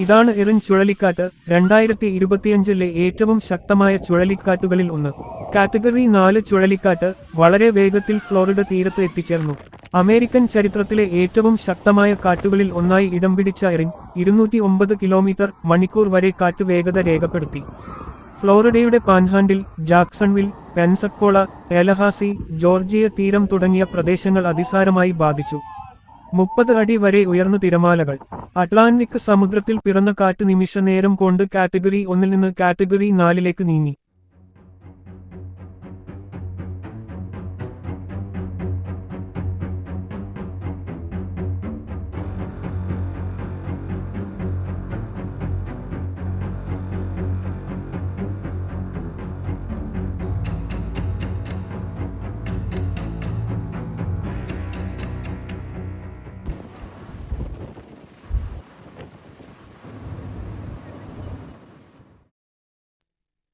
ഇതാണ് എറിൻ ചുഴലിക്കാറ്റ്. 2025-ലെ ഏറ്റവും ശക്തമായ ചുഴലിക്കാറ്റുകളിൽ ഒന്ന്. കാറ്റഗറി 4 ചുഴലിക്കാറ്റ് വളരെ വേഗത്തിൽ ഫ്ലോറിഡ തീരത്ത് എത്തിച്ചേർന്നു. അമേരിക്കൻ ചരിത്രത്തിലെ ഏറ്റവും ശക്തമായ കാറ്റുകളിൽ ഒന്നായി ഇടം പിടിച്ച എറിൻ 209 കിലോമീറ്റർ മണിക്കൂർ വരെ കാറ്റ് വേഗത രേഖപ്പെടുത്തി. ഫ്ലോറിഡയുടെ പാൻഹാൻഡിൽ, ജാക്സൺവിൽ, പെൻസക്കോള, ടാലഹാസി, ജോർജിയ തീരം തുടങ്ങിയ പ്രദേശങ്ങൾ അതിസാരമായി ബാധിച്ചു. 30 അടി വരെ ഉയർന്ന തിരമാലകൾ. അറ്റ്ലാന്റിക് സമുദ്രത്തിൽ പിറന്ന കാറ്റ് നിമിഷ നേരം കൊണ്ട് കാറ്റഗറി 1-ൽ നിന്ന് കാറ്റഗറി 4-ലേക്ക് നീങ്ങി.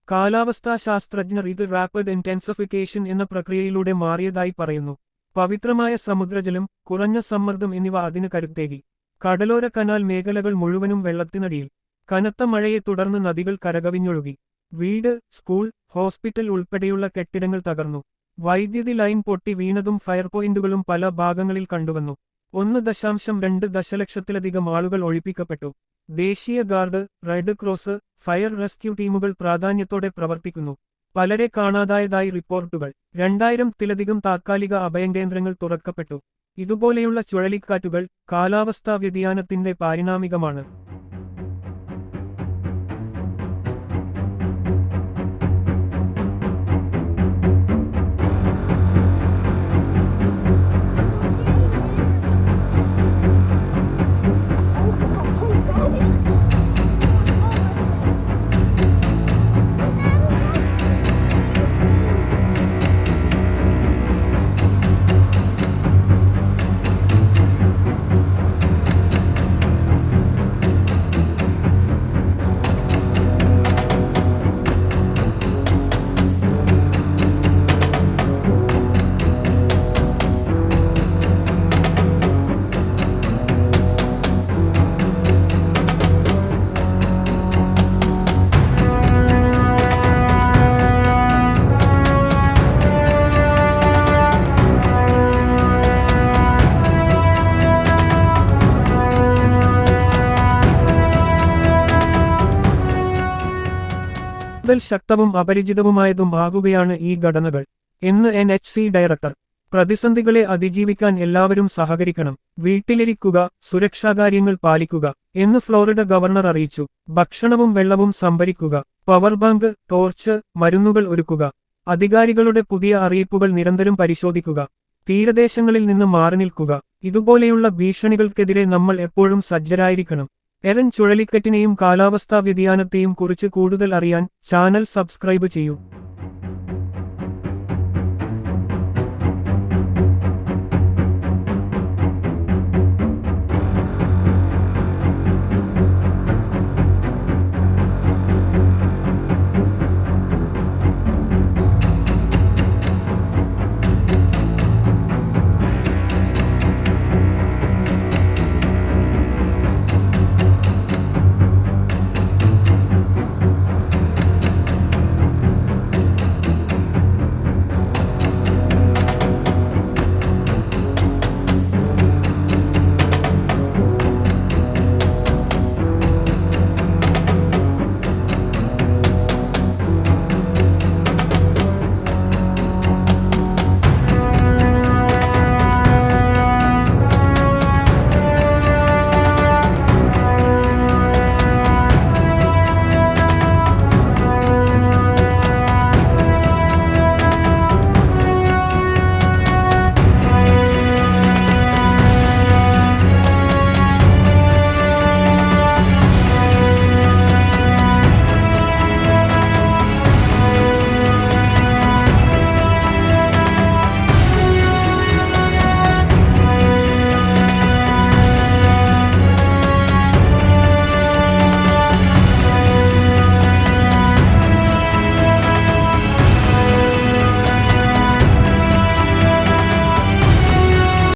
കാലാവസ്ഥാ ശാസ്ത്രജ്ഞർ ഇത് റാപ്പിഡ് ഇന്റൻസിഫിക്കേഷൻ എന്ന പ്രക്രിയയിലൂടെ മാറിയതായി പറയുന്നു. പവിത്രമായ സമുദ്രജലം, കുറഞ്ഞ സമ്മർദ്ദം എന്നിവ അതിന് കരുത്തേകി. കടലോര കനാൽ മേഖലകൾ മുഴുവനും വെള്ളത്തിനടിയിൽ. കനത്ത മഴയെ തുടർന്ന് നദികൾ കരകവിഞ്ഞൊഴുകി. വീട്, സ്കൂൾ, ഹോസ്പിറ്റൽ ഉൾപ്പെടെയുള്ള കെട്ടിടങ്ങൾ തകർന്നു. വൈദ്യുതി ലൈൻ പൊട്ടി വീണതും ഫയർ പോയിന്റുകളും പല ഭാഗങ്ങളിൽ കണ്ടുവന്നു. 1.2 ദശലക്ഷത്തിലധികം ആളുകൾ ഒഴിപ്പിക്കപ്പെട്ടു. ദേശീയ guard, red cross, fire rescue ടീമുകൾ പ്രാധാന്യത്തോടെ പ്രവർത്തിക്കുന്നു. പലരെ കാണാതായതായി റിപ്പോർട്ടുകൾ. 2000-ത്തിലധികം താത്കാലിക അഭയകേന്ദ്രങ്ങൾ തുറക്കപ്പെട്ടു. ഇതുപോലെയുള്ള ചുഴലിക്കാറ്റുകൾ കാലാവസ്ഥാ വ്യതിയാനത്തിന്റെ പാരിണാമികമാണ്. കൂടുതൽ ശക്തവും അപരിചിതവുമായതും ആകുകയാണ് ഈ ഘടനകൾ എന്ന് NHC ഡയറക്ടർ. പ്രതിസന്ധികളെ അതിജീവിക്കാൻ എല്ലാവരും സഹകരിക്കണം. വീട്ടിലിരിക്കുക, സുരക്ഷാകാര്യങ്ങൾ പാലിക്കുക എന്ന് ഫ്ലോറിഡ ഗവർണർ അറിയിച്ചു. ഭക്ഷണവും വെള്ളവും സംഭരിക്കുക. പവർ ബാങ്ക്, ടോർച്ച്, മരുന്നുകൾ ഒരുക്കുക. അധികാരികളുടെ പുതിയ അറിയിപ്പുകൾ നിരന്തരം പരിശോധിക്കുക. തീരദേശങ്ങളിൽ നിന്ന് മാറി നിൽക്കുക. ഇതുപോലെയുള്ള ഭീഷണികൾക്കെതിരെ നമ്മൾ എപ്പോഴും സജ്ജരായിരിക്കണം. എറിൻ ചുഴലിക്കാറ്റിനെയും കാലാവസ്ഥാ വ്യതിയാനത്തെയും കുറിച്ച് കൂടുതൽ അറിയാൻ ചാനൽ സബ്സ്ക്രൈബ് ചെയ്യൂ.